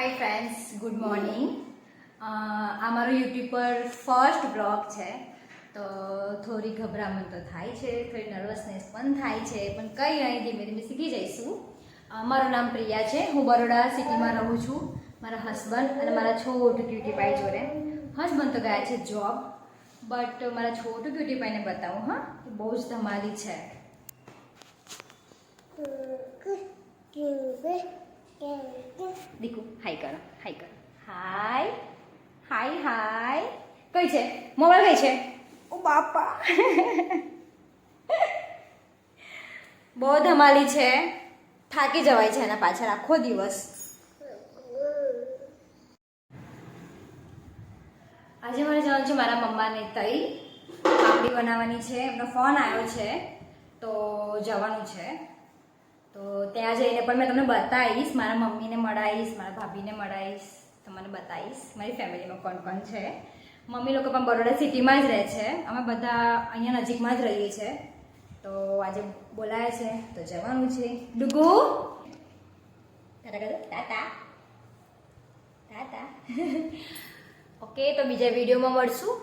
Hi friends, good morning. આ મારો YouTube પર ફર્સ્ટ બ્લોગ છે, તો થોડી ગભરામણ તો થાય છે, થોડી નર્વસનેસ પણ થાય છે, પણ કંઈ નહીં, ધીમે ધીમે શીખી જઈશું. મારું નામ પ્રિયા છે. હું બરોડા સિટીમાં રહું છું. મારા હસબન્ડ અને મારા છોટું ક્યુટી પાઈ જોડે. હસબન્ડ તો ગયા છે જોબ, બટ મારા છોટું ક્યુટી પાઈને બતાવું. હા, બહુ જ ધમાલી છે. દીકુ હાય કરો, હાય કરો, હાય હાય હાય. કઈ છે મોબાઈલ? કઈ છે? ઓ બાપા બહુ ધમાલી છે. થાકી જવાય છે એના પાછળ આખો દિવસ. આજે મારે જવાનું છે મારા મમ્માને તઈ પાપડી બનાવવાની છે. એમનો ફોન આવ્યો છે તો જવાનું છે. તો ત્યાં જઈને પણ મેં તમને બતાવીશ, મારા મમ્મીને મળાવીશ, મારા ભાભીને મળાવીશ, તમને બતાવીશ મારી ફેમિલીમાં કોણ કોણ છે. મમ્મી લોકો પણ બરોડા સિટીમાં જ રહે છે. અમે બધા અહીંયા નજીકમાં જ રહીએ છીએ. તો આજે બોલાયા છે તો જવાનું છે. ડુગુ ટાટા ટાટા. ઓકે, તો બીજા વિડીયોમાં મળશું.